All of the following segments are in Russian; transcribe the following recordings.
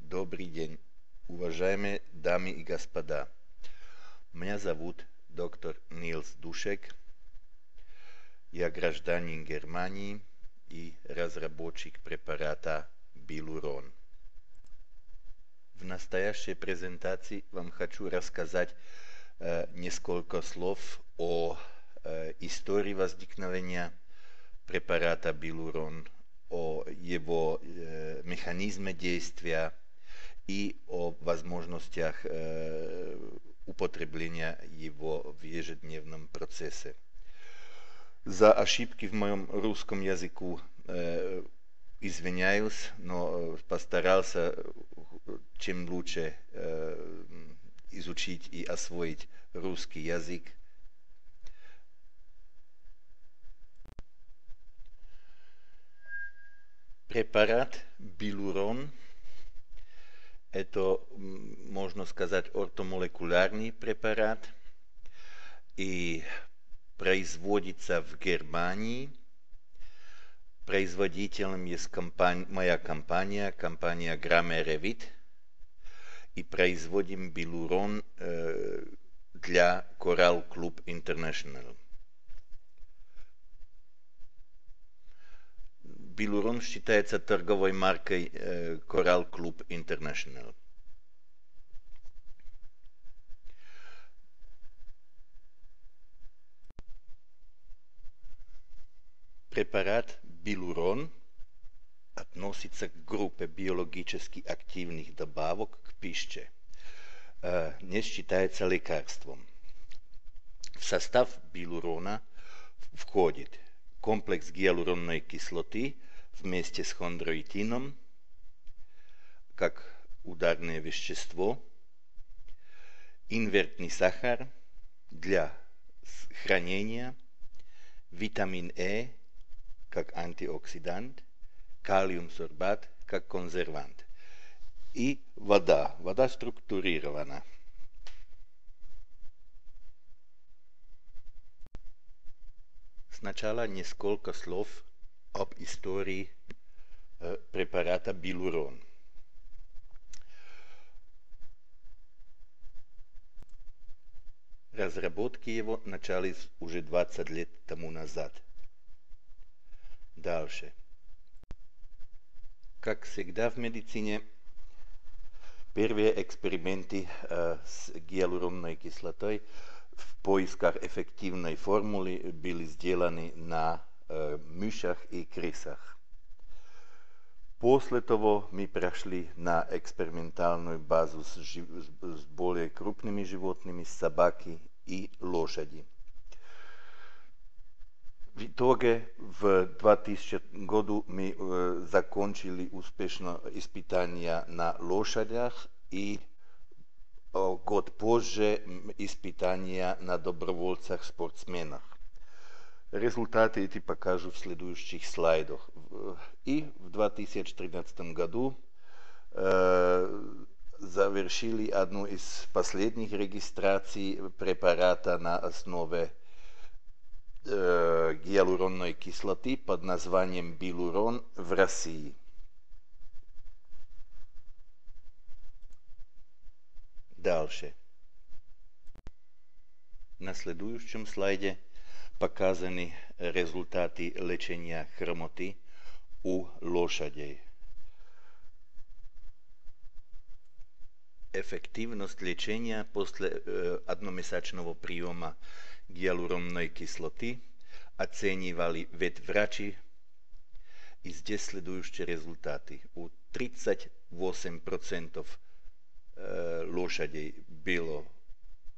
Добрый день, уважаемые дамы и господа. Меня зовут доктор Нилс Душек. Я гражданин Германии и разработчик препарата Билурон. В настоящей презентации вам хочу рассказать несколько слов о истории возникновения препарата Билурон, о его механизме действия и о возможностях употребления его в ежедневном процессе. За ошибки в моем русском языку извиняюсь, но постарался чем лучше изучить и освоить русский язык. Препарат Билурон – это, можно сказать, ортомолекулярный препарат и производится в Германии. Производителем есть моя компания Grammer-Revit, и производим Билурон для Coral Club International. Билурон считается торговой маркой Coral Club International. Препарат Билурон относится к группе биологически активных добавок к пище. Не считается лекарством. В состав Билурона входит комплекс гиалуронной кислоты вместе с хондроитином, как ударное вещество, инертный сахар для хранения, витамин Е как антиоксидант, калиум-сорбат как консервант и вода. Вода структурирована. Сначала несколько слов об истории препарата Билурон. Разработки его начались уже 20 лет тому назад. Дальше. Как всегда в медицине, первые эксперименты с гиалуронной кислотой в поисках эффективной формулы были сделаны на мышах и крысах. После того мы прошли на экспериментальную базу с более крупными животными, собаки и лошади. В итоге в 2000 году мы закончили успешно испытания на лошадях и год позже испытания на добровольцах-спортсменах. Результаты эти покажу в следующих слайдах. И в 2013 году завершили одну из последних регистраций препарата на основе гиалуронной кислоты под названием Билурон в России. Дальше. На следующем слайде показаны результаты лечения хромоты у лошадей. Эффективность лечения после одномесячного приема гиалуронной кислоты оценивали ветврачи, и здесь следующие результаты. У 38% лошадей было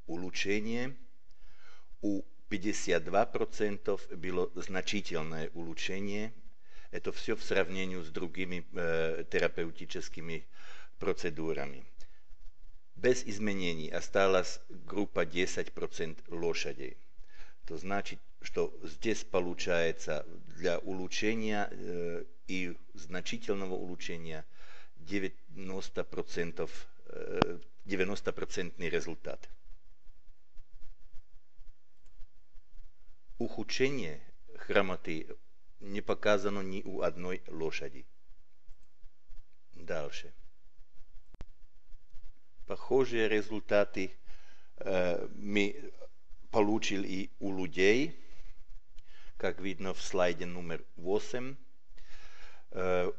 улучшение, у 52% было значительное улучшение. Это все в сравнении с другими терапевтическими процедурами. Без изменений осталась группа 10% лошадей. То значит, что здесь получается для улучшения и значительного улучшения 90% результат. Ухудшение хромоты не показано ни у одной лошади. Дальше. Похожие результаты мы получили и у людей, как видно в слайде номер 8.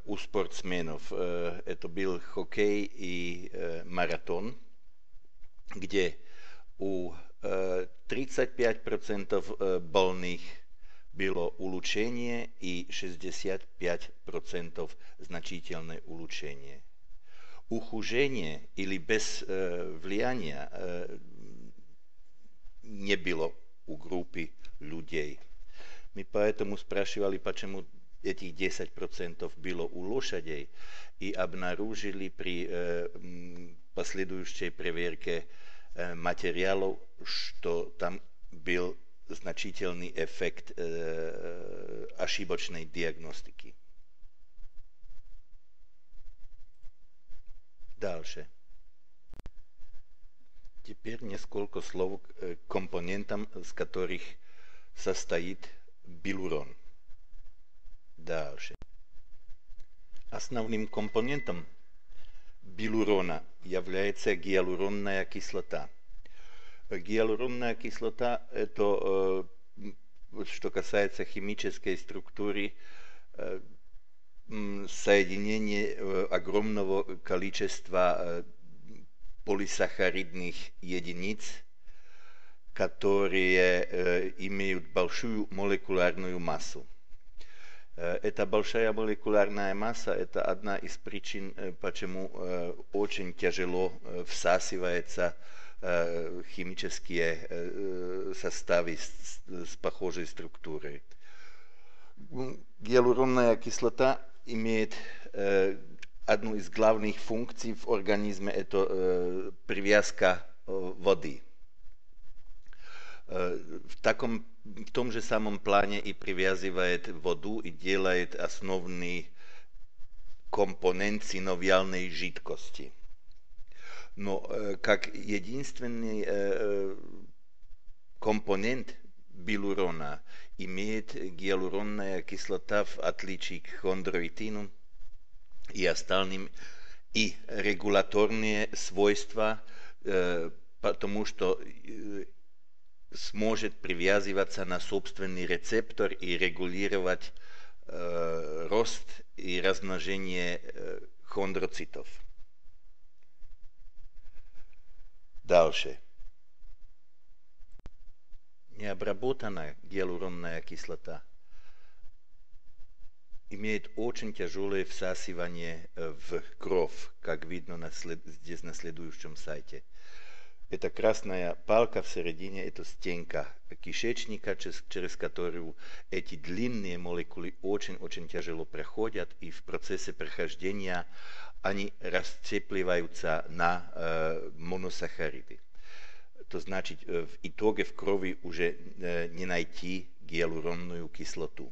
У спортсменов это был хоккей и маратон, где у 35% больных было улучшение и 65% значительное улучшение. Ухудшение или без влияния не было у группы людей. Мы поэтому спрашивали, почему этих 10% было у лошадей, и обнаружили при последующей проверке материалов, что там был значительный эффект ошибочной диагностики. Дальше. Теперь несколько слов к компонентам, из которых состоит билурон. Дальше. Основным компонентом билурона является гиалуронная кислота. Гиалуронная кислота – это, что касается химической структуры, соединение огромного количества полисахаридных единиц, которые имеют большую молекулярную массу. Эта большая молекулярная масса – это одна из причин, почему очень тяжело всасываются химические составы с похожей структурой. Гиалуронная кислота имеет одну из главных функций в организме – это привязка воды. В том же самом плане и привязывает воду и делает основный компонент синовиальной жидкости. Но как единственный компонент билурона имеет гиалуронная кислота, в отличие к хондроитину и остальным, и регуляторные свойства, потому что сможет привязываться на собственный рецептор и регулировать рост и размножение хондроцитов. Дальше. Необработанная гиалуронная кислота имеет очень тяжелое всасывание в кровь, как видно здесь на следующем сайте. Эта красная палка в середине – это стенка кишечника, через которую эти длинные молекулы очень тяжело проходят, и в процессе прохождения они расцепливаются на моносахариды. То значит, в итоге в крови уже не найти гиалуронную кислоту.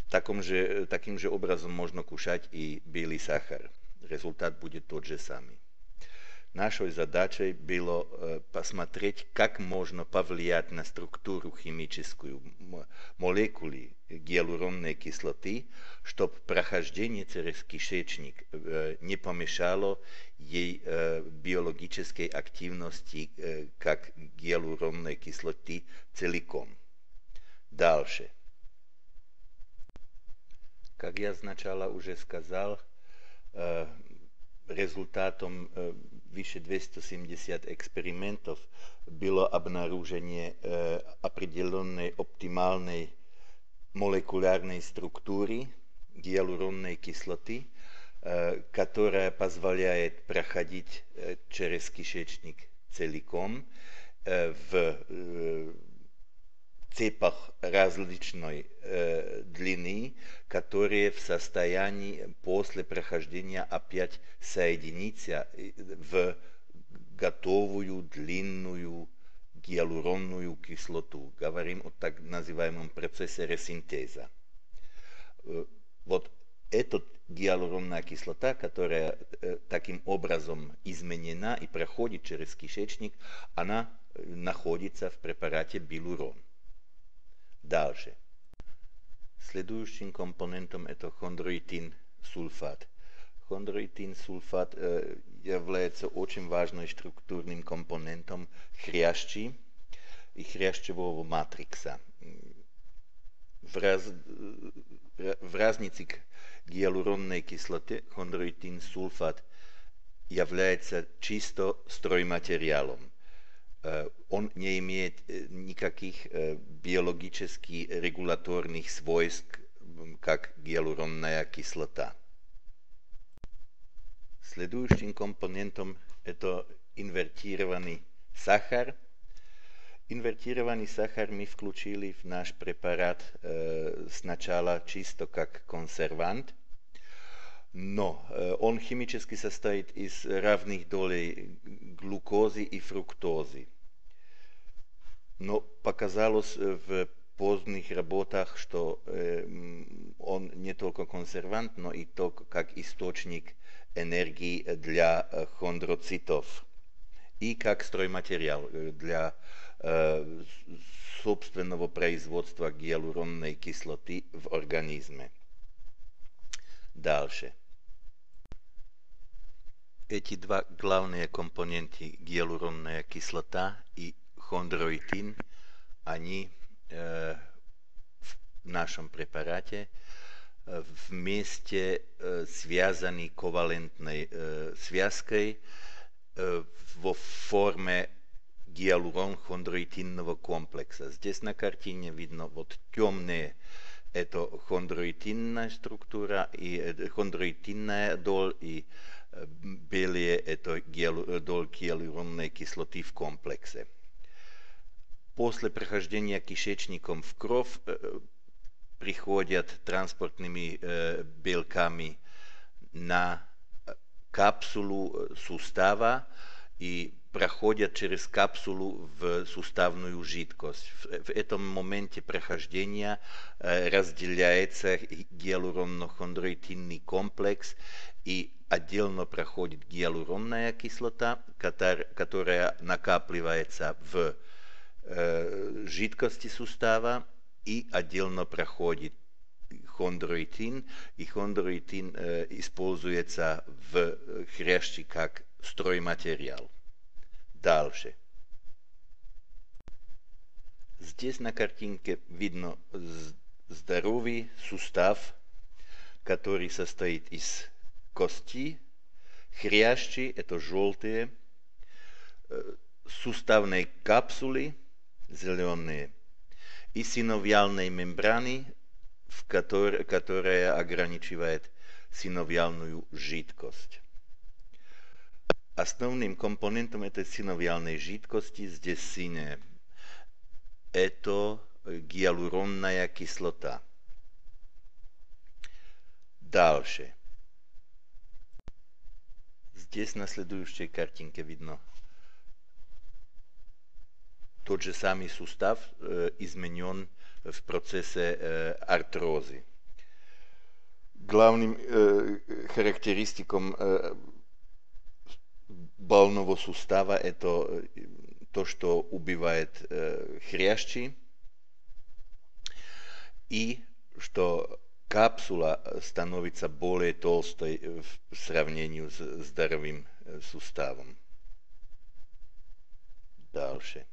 Таким же образом можно кушать и белый сахар. Результат будет тот же самый. Нашей задачей было посмотреть, как можно повлиять на структуру химическую молекулы гиалуронной кислоты, чтобы прохождение через кишечник не помешало ей биологической активности как гиалуронной кислоты целиком. Дальше. Как я сначала уже сказал, результатом выше 270 экспериментов было обнаружение определенной оптимальной молекулярной структуры гиалуронной кислоты, которая позволяет проходить через кишечник целиком в цепах различной длины, которые в состоянии после прохождения опять соединиться в готовую длинную гиалуронную кислоту. Говорим о так называемом процессе ресинтеза. Вот эта гиалуронная кислота, которая таким образом изменена и проходит через кишечник, она находится в препарате билурон. Дальше. Следующим компонентом это хондроитин сульфат. Хондроитин-сульфат является очень важным структурным компонентом хрящи и хрящевого матрикса. В разнице к гиалуронной кислоте хондроитин-сульфат является чисто стройматериалом. Он не имеет никаких биологических регуляторных свойств, как гиалуронная кислота. Следующим компонентом это инвертированный сахар. Инвертированный сахар мы включили в наш препарат сначала чисто как консервант, но он химически состоит из равных долей глюкозы и фруктозы. Но показалось в поздних работах, что он не только консервант, но и как источник энергии для хондроцитов и как стройматериал для собственного производства гиалуронной кислоты в организме. Дальше. Эти два главные компоненты, гиалуронная кислота и хондроитин, они в нашем препарате вместе связаны ковалентной связкой во форме гиалурон-хондроитинного комплекса. Здесь на картине видно вот темные это хондроитинная структура и хондроитинная доль и белые это доль гиалуронной кислоты в комплексе. После прохождения кишечником в кровь приходят транспортными белками на капсулу сустава и проходят через капсулу в суставную жидкость. В этом моменте прохождения разделяется гиалуронно-хондроитинный комплекс и отдельно проходит гиалуронная кислота, которая накапливается в жидкости сустава, и отдельно проходит хондроитин, и хондроитин используется в хрящи как стройматериал. Дальше. Здесь на картинке видно здоровый сустав, который состоит из кости, хрящи, это желтые, суставной капсулы, зеленые, и синовиальной мембраны, которая ограничивает синовиальную жидкость. Основным компонентом этой синовиальной жидкости здесь синяя. Это гиалуронная кислота. Дальше. Здесь на следующей картинке видно тот же самый сустав изменен в процессе артрозы. Главным характеристиком больного сустава это то, что убивает хрящи и что капсула становится более толстой в сравнении с здоровым суставом. Дальше.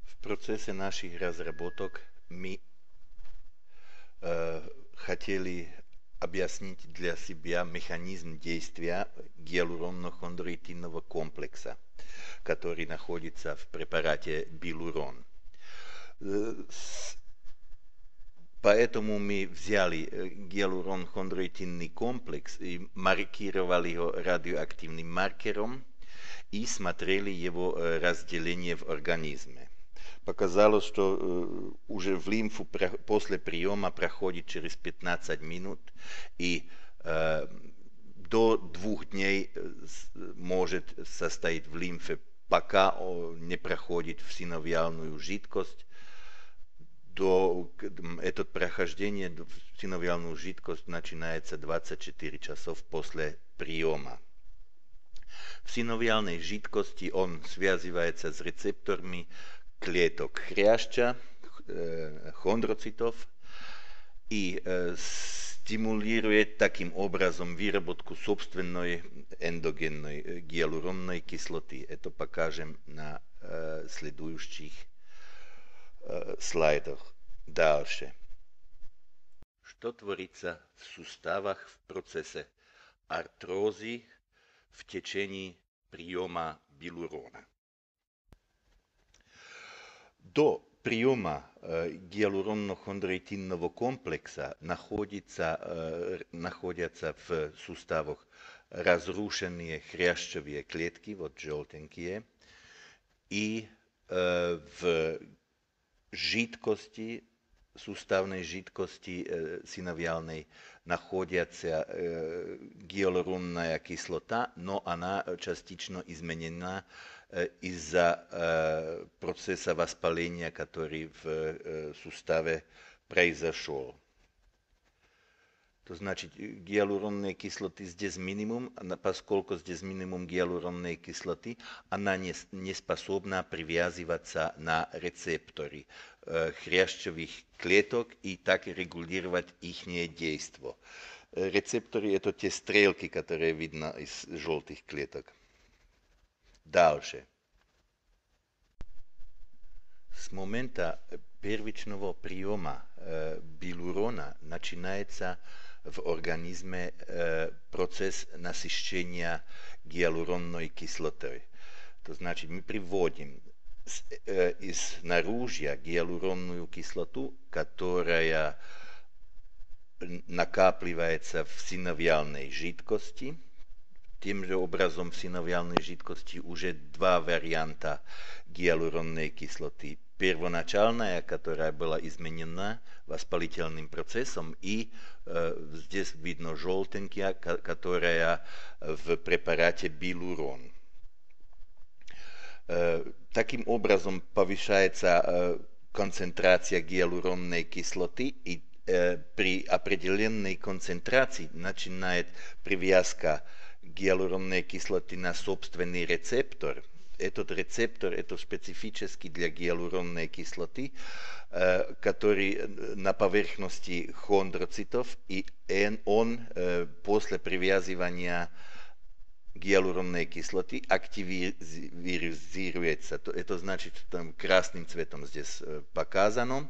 В процессе наших разработок мы хотели объяснить для себя механизм действия гиалуронно-хондроитинного комплекса, который находится в препарате Билурон. Поэтому мы взяли гиалурон-хондроитинный комплекс и маркировали его радиоактивным маркером и смотрели его разделение в организме. Показалось, что уже в лимфу после приема проходит через 15 минут и до 2 дней может состоять в лимфе, пока не проходит в синовиальную жидкость. Это прохождение в синовиальную жидкость начинается 24 часов после приема. В синовиальной жидкости он связывается с рецепторами клеток хряща, хондроцитов, и с стимулирует таким образом выработку собственной эндогенной гиалуронной кислоты. Это покажем на следующих слайдах. Дальше. Что творится в суставах в процессе артрозы в течение приема билурона? До приема гиалуронно-хондроитинного комплекса находятся в суставах разрушенные хрящевые клетки, вот желтенькие, и в жидкости, суставной жидкости синовиальной находится гиалуронная кислота, но она частично изменена из-за процесса воспаления, который в суставе произошел. То значит, гиалуронной кислоты здесь минимум, поскольку здесь минимум гиалуронной кислоты, она не способна привязываться на рецепторы хрящевых клеток и так регулировать их действие. Рецепторы – это те стрелки, которые видно из желтых клеток. Дальше. С момента первичного приема билурона начинается в организме процесс насыщения гиалуронной кислотой. То значит, мы приводим из наружья гиалуронную кислоту, которая накапливается в синовиальной жидкости. Тем же образом в синовиальной жидкости уже два варианта гиалуронной кислоты. Первоначальная, которая была изменена воспалительным процессом, и здесь видно желтенькая, которая в препарате билурон. Таким образом повышается концентрация гиалуронной кислоты, и при определенной концентрации начинает привязка гиалуронной кислоты на собственный рецептор. Этот рецептор это специфический для гиалуронной кислоты, который на поверхности хондроцитов, и он после привязывания гиалуронной кислоты активизируется. Это значит, там красным цветом здесь показано.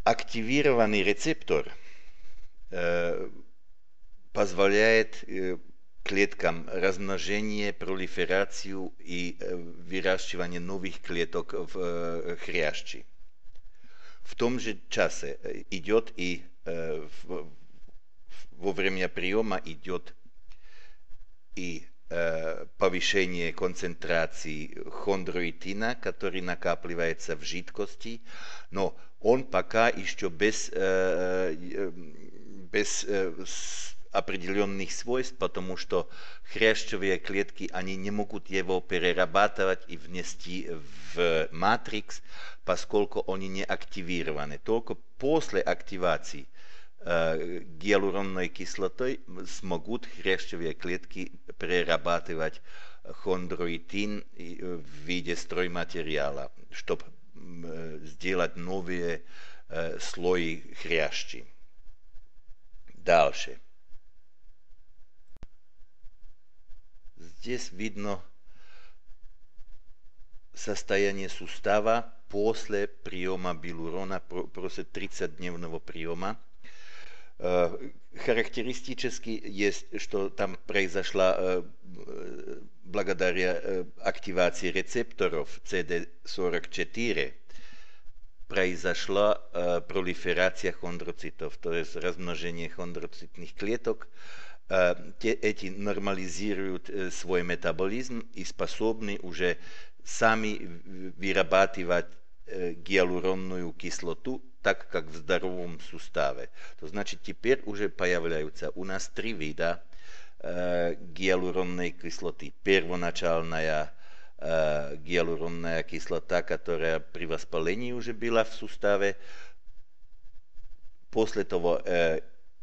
Активированный рецептор позволяет клеткам размножение, пролиферацию и выращивание новых клеток в хрящи. В том же часе идет и во время приема идет и повышение концентрации хондроитина, который накапливается в жидкости, но он пока еще без определенных свойств, потому что хрящевые клетки, они не могут его перерабатывать и внести в матрикс, поскольку они не активированы. Только после активации гиалуронной кислотой смогут хрящевые клетки перерабатывать хондроитин в виде стройматериала, чтобы сделать новые слои хрящи. Дальше. Здесь видно состояние сустава после приема билурона, после 30-дневного приема. Характеристически есть, что там произошла благодаря активации рецепторов CD44, произошла пролиферация хондроцитов, то есть размножение хондроцитных клеток. Эти нормализируют свой метаболизм и способны уже сами вырабатывать гиалуронную кислоту, так как в здоровом суставе. То значит, теперь уже появляются у нас три вида гиалуронной кислоты. Первоначальная гиалуронная кислота, которая при воспалении уже была в суставе. После того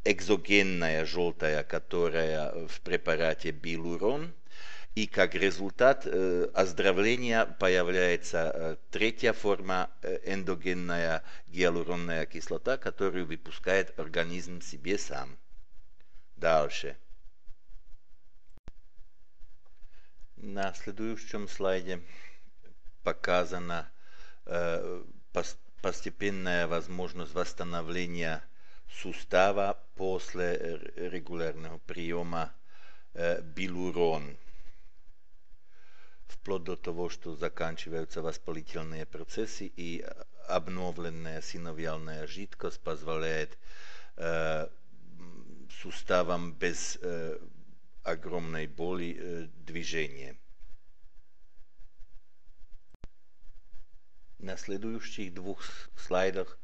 экзогенная желтая, которая в препарате билурон. И как результат оздоровления появляется третья форма, эндогенная гиалуронная кислота, которую выпускает организм себе сам. Дальше. На следующем слайде показана постепенная возможность восстановления сустава после регулярного приема билурон. Вплоть до того, что заканчиваются воспалительные процессы и обновленная синовиальная жидкость позволяет суставам без огромной боли движение. На следующих двух слайдах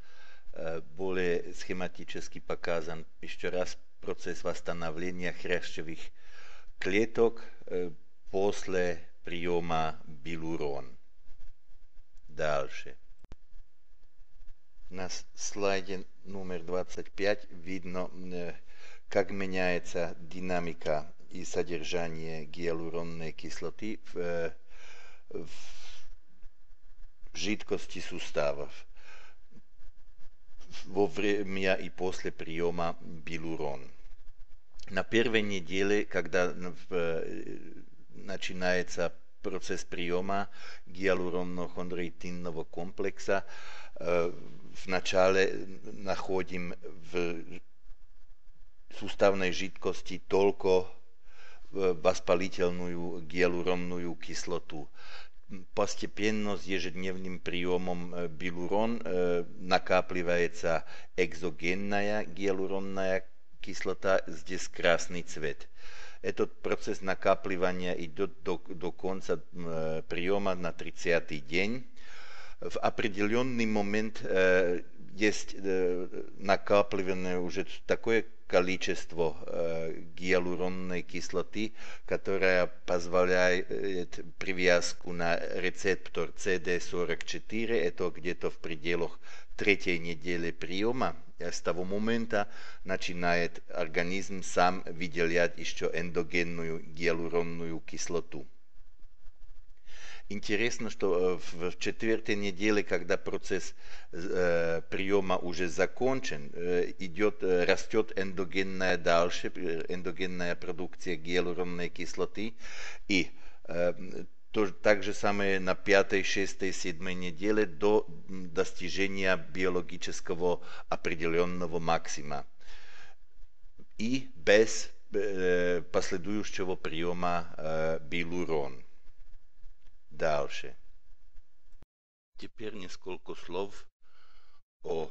более схематически показан еще раз процесс восстановления хрящевых клеток после приема билурон. Дальше. На слайде номер 25 видно, как меняется динамика и содержание гиалуронной кислоты в жидкости суставов во время и после приема билурон. На первой неделе, когда начинается процесс приема гиалуронно-хондроитинного комплекса, вначале находим в суставной жидкости только воспалительную гиалуронную кислоту. Постепенно с ежедневным приемом билурон накапливается экзогенная гиалуронная кислота, здесь красный цвет. Этот процесс накапливания идет до конца приема на 30-й день. В определенный момент есть накапливание уже такое количество гиалуронной кислоты, которая позволяет привязку на рецептор CD44, это где-то в пределах третьей недели приема. С того момента начинает организм сам выделять еще эндогенную гиалуронную кислоту. Интересно, что в четвертой неделе, когда процесс приема уже закончен, растет эндогенная дальше, эндогенная продукция гиалуронной кислоты, и так же самое на 5, 6, 7 неделе до достижения биологического определенного максима и без последующего приема билурон. Дальше. Теперь несколько слов о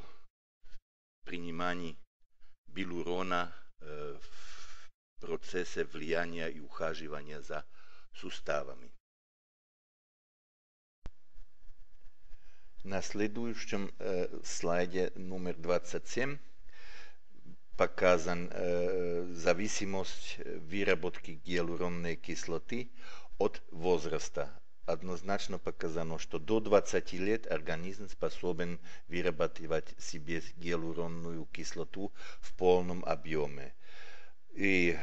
принимании билурона в процессе влияния и ухаживания за суставами. На следующем слайде номер 27 показан зависимость выработки гиалуронной кислоты от возраста. Однозначно показано, что до 20 лет организм способен вырабатывать себе гиалуронную кислоту в полном объеме. И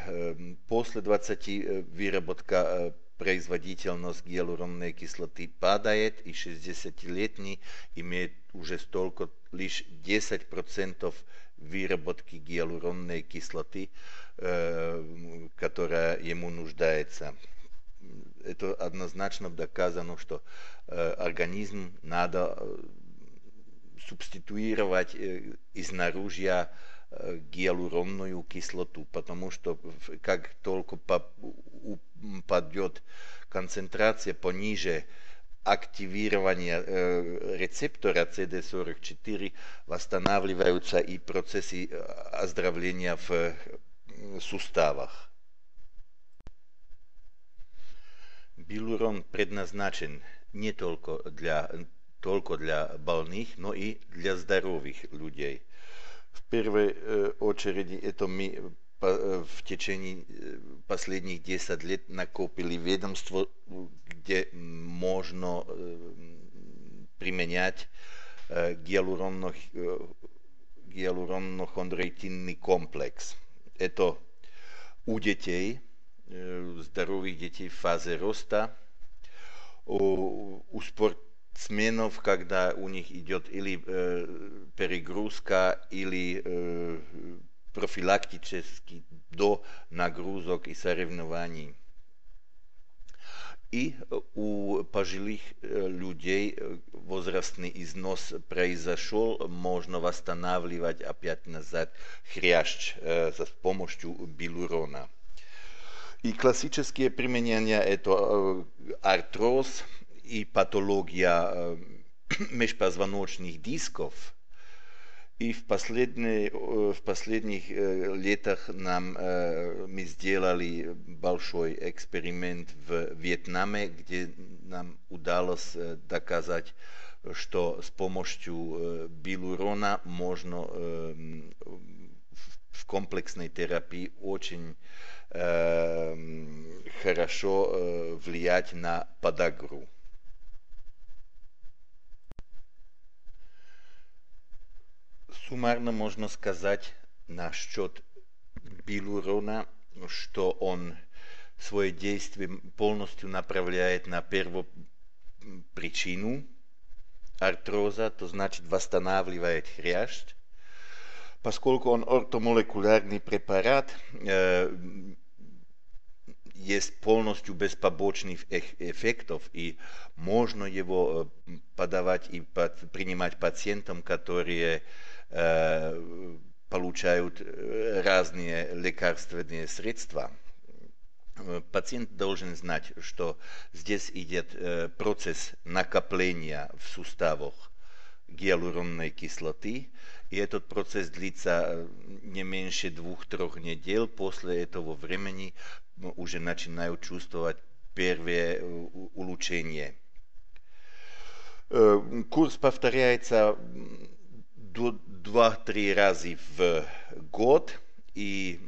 после 20 выработка производительность гиалуронной кислоты падает, и 60-летний имеет уже столько лишь 10% выработки гиалуронной кислоты, которая ему нуждается. Это однозначно доказано, что организм надо субституировать изнаружья гиалуронную кислоту, потому что как только упадет концентрация пониже активирования рецептора CD44, восстанавливаются и процессы оздоровления в суставах. Билурон предназначен не только для больных, но и для здоровых людей. В первой очереди это мы в течение последних 10 лет накопили ведомство, где можно применять гиалуронно-хондроитинный комплекс. Это у детей здоровых детей в фазе роста. У спортсменов, когда у них идет или перегрузка, или профилактически до нагрузок и соревнований. И у пожилых людей возрастный износ произошел, можно восстанавливать опять назад хрящ с помощью билурона. И классические применения это артроз и патология межпозвоночных дисков. И в последних летах мы сделали большой эксперимент в Вьетнаме, где нам удалось доказать, что с помощью билурона можно в комплексной терапии очень хорошо влиять на подагру. Суммарно можно сказать насчет билурона, что он свое действие полностью направляет на первопричину артроза, то значит восстанавливает хрящ. Поскольку он ортомолекулярный препарат, есть полностью без побочных эффектов, и можно его подавать и принимать пациентам, которые получают разные лекарственные средства. Пациент должен знать, что здесь идет процесс накопления в суставах гиалуронной кислоты, и этот процесс длится не меньше 2-3 недель. После этого времени уже начинают чувствовать первые улучшения. Курс повторяется 2-3 раза в год, и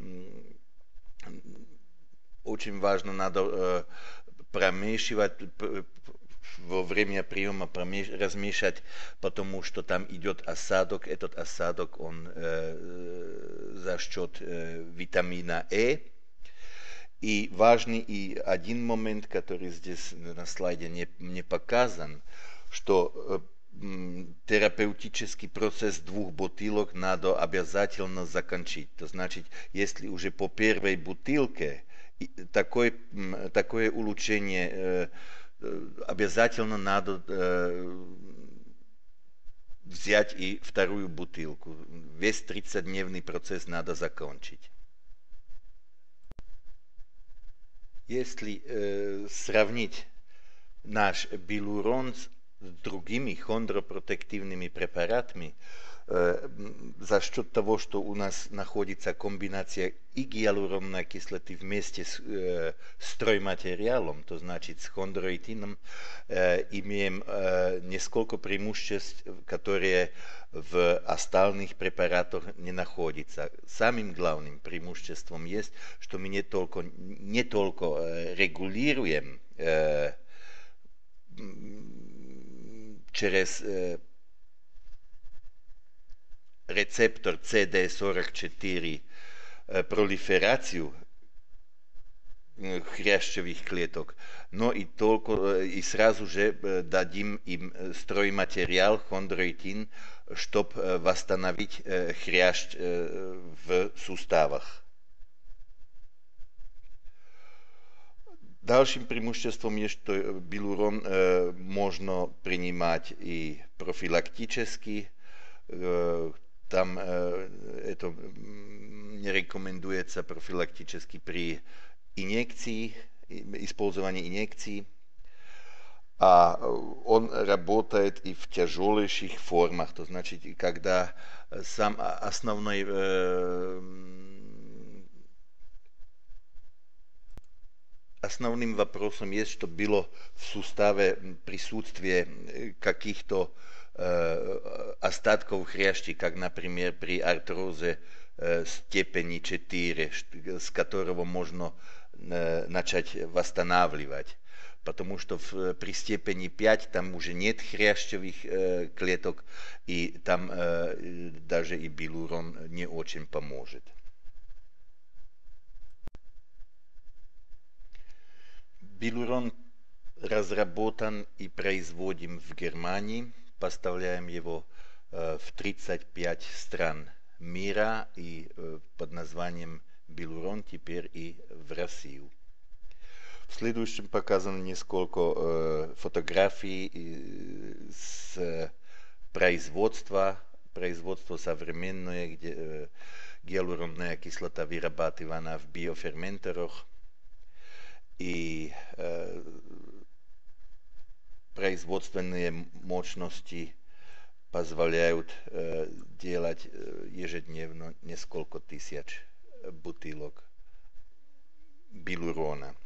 очень важно, надо промешивать во время приема, размешать, потому что там идет осадок. Этот осадок, он за счет витамина Э. И важный и один момент, который здесь на слайде не показан, что терапевтический процесс 2 бутылок надо обязательно закончить. То значит, если уже по первой бутылке такое улучшение, обязательно надо взять и вторую бутылку. Весь 30-дневный процесс надо закончить. Если сравнить наш билурон с другими хондропротективными препаратами, за счет того, что у нас находится комбинация и гиалуронной кислоты вместе с стройматериалом, то значит с хондроитином, имеем несколько преимуществ, которые в остальных препаратах не находятся. Самым главным преимуществом есть, что мы не только регулируем через рецептор CD44 пролиферацию хрящевых клеток, но и сразу же дадим им стройматериал хондроитин, чтобы восстановить хрящ в суставах. Dalším преимуществом есть, что билурон можно принимать и профилактически. Там это не рекомендуется профилактически при инъекции, использовании инъекций. А он работает и в тяжелейших формах. То значит, когда сам основным вопросом есть, чтобы было в суставе присутствие каких-то остатков хрящей, как, например, при артрозе степени 4, с которого можно начать восстанавливать. Потому что при степени 5 там уже нет хрящевых клеток, и там даже и билурон не очень поможет. Билурон разработан и производим в Германии. Поставляем его в 35 стран мира и под названием Билурон теперь и в Россию. В следующем показано несколько фотографий с производства современное, где гиалуронная кислота вырабатывана в биоферментерах и производственные мощности позволяют делать ежедневно несколько тысяч бутылок билурона.